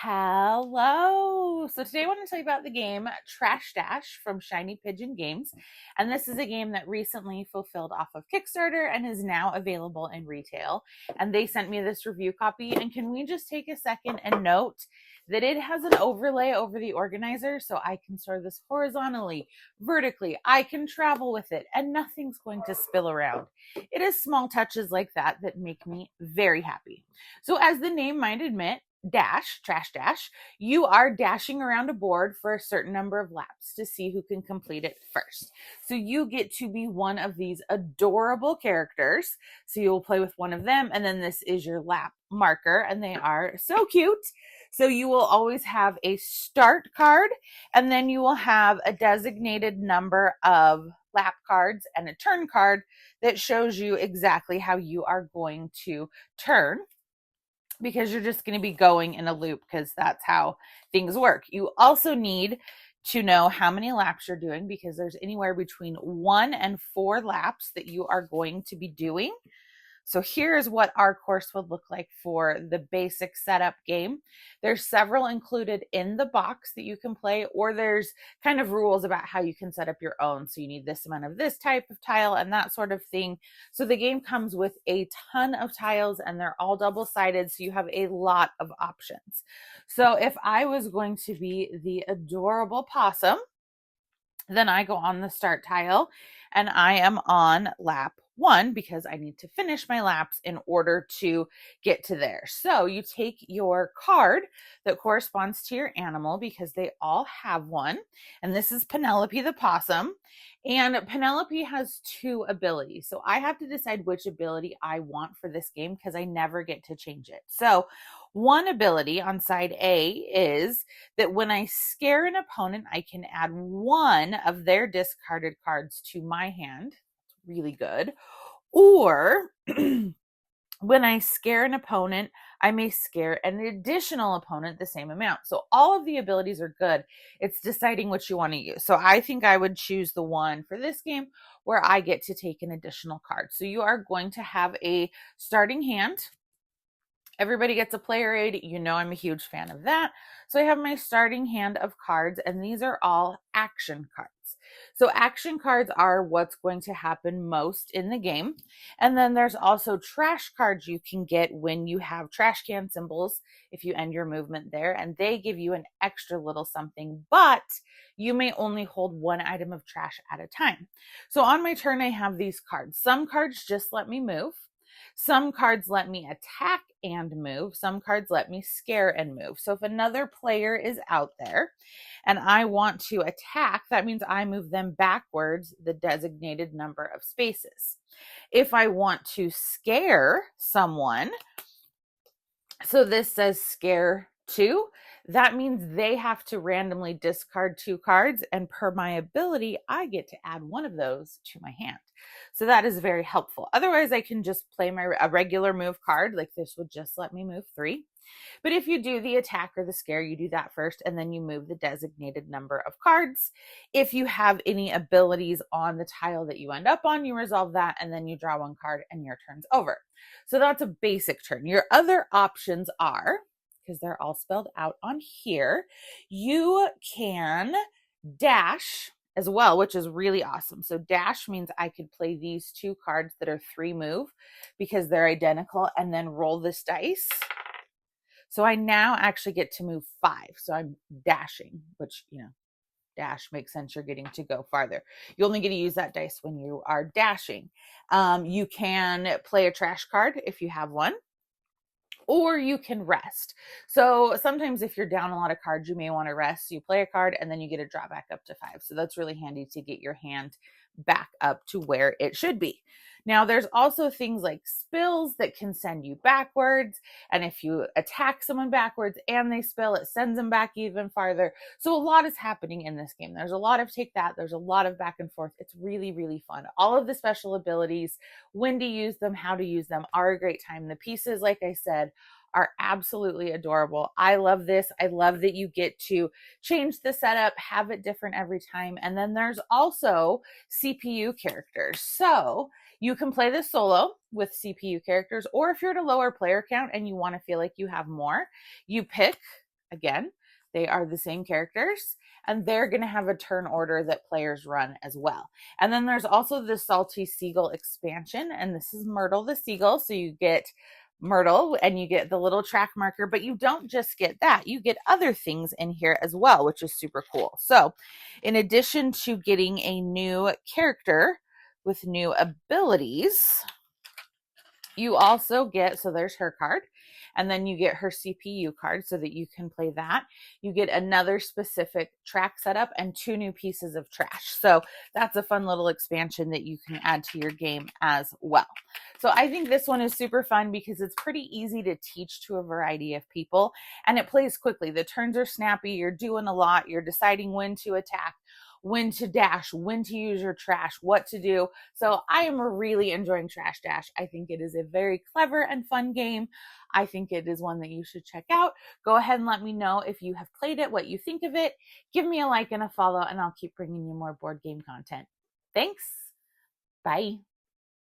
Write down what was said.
Hello. So today I want to tell you about the game Trash Dash from Shiny Pigeon Games. And this is a game that recently fulfilled off of Kickstarter and is now available in retail. And they sent me this review copy. And can we just take a second and note that it has an overlay over the organizer so I can store this horizontally, vertically. I can travel with it and nothing's going to spill around. It is small touches like that that make me very happy. So as the name might admit, trash dash, you are dashing around a board for a certain number of laps to see who can complete it first. So you get to be one of these adorable characters. So you will play with one of them, and then this is your lap marker, and they are so cute. So you will always have a start card, and then you will have a designated number of lap cards and a turn card that shows you exactly how you are going to turn, because you're just going to be going in a loop because that's how things work. You also need to know how many laps you're doing because there's anywhere between 1 and 4 laps that you are going to be doing. So here's what our course would look like for the basic setup game. There's several included in the box that you can play, or there's kind of rules about how you can set up your own. So you need this amount of this type of tile and that sort of thing. So the game comes with a ton of tiles and they're all double-sided. So you have a lot of options. So if I was going to be the adorable possum, then I go on the start tile and I am on lap 1 because I need to finish my laps in order to get to there. So you take your card that corresponds to your animal because they all have one. And this is Penelope the possum. And Penelope has 2 abilities. So I have to decide which ability I want for this game because I never get to change it. So one ability on side A is that when I scare an opponent, I can add 1 of their discarded cards to my hand. Really good. Or when I scare an opponent, I may scare an additional opponent the same amount. So all of the abilities are good. It's deciding which you want to use. So I think I would choose the one for this game where I get to take an additional card. So you are going to have a starting hand. Everybody gets a player aid. You know I'm a huge fan of that. So I have my starting hand of cards, and these are all action cards. So action cards are what's going to happen most in the game. And then there's also trash cards you can get when you have trash can symbols, if you end your movement there, and they give you an extra little something, but you may only hold 1 item of trash at a time. So on my turn, I have these cards. Some cards just let me move. Some cards let me attack and move. Some cards let me scare and move. So if another player is out there and I want to attack, that means I move them backwards the designated number of spaces. If I want to scare someone, so this says scare 2, that means they have to randomly discard 2 cards, and per my ability, I get to add 1 of those to my hand. So that is very helpful. Otherwise, I can just play a regular move card, like this would just let me move 3. But if you do the attack or the scare, you do that first, and then you move the designated number of cards. If you have any abilities on the tile that you end up on, you resolve that, and then you draw 1 card, and your turn's over. So that's a basic turn. Your other options are, because they're all spelled out on here, you can dash as well, which is really awesome. So dash means I could play these 2 cards that are 3 move because they're identical and then roll this dice. So I now actually get to move 5. So I'm dashing, which, dash makes sense. You're getting to go farther. You only get to use that dice when you are dashing. You can play a trash card if you have one, or you can rest. So sometimes if you're down a lot of cards, you may want to rest. So you play a card and then you get to draw back up to 5. So that's really handy to get your hand back up to where it should be. Now, there's also things like spills that can send you backwards. And if you attack someone backwards and they spill, it sends them back even farther. So a lot is happening in this game. There's a lot of take that. There's a lot of back and forth. It's really, really fun. All of the special abilities, when to use them, how to use them, are a great time. The pieces, like I said, are absolutely adorable. I love this. I love that you get to change the setup, have it different every time. And then there's also CPU characters. So you can play this solo with CPU characters, or if you're at a lower player count and you want to feel like you have more, you pick again, they are the same characters, and they're going to have a turn order that players run as well. And then there's also the Salty Seagull expansion, and this is Myrtle the Seagull. So you get Myrtle and you get the little track marker, but you don't just get that. You get other things in here as well, which is super cool. So in addition to getting a new character with new abilities, you also get, so there's her card, and then you get her CPU card so that you can play that. You get another specific track setup and 2 new pieces of trash. So that's a fun little expansion that you can add to your game as well. So I think this one is super fun because it's pretty easy to teach to a variety of people, and it plays quickly. The turns are snappy. You're doing a lot. You're deciding when to attack, when to dash, when to use your trash, what to do. So I am really enjoying Trash Dash. I think it is a very clever and fun game. I think it is one that you should check out. Go ahead and let me know if you have played it, what you think of it. Give me a like and a follow, and I'll keep bringing you more board game content. Thanks. Bye.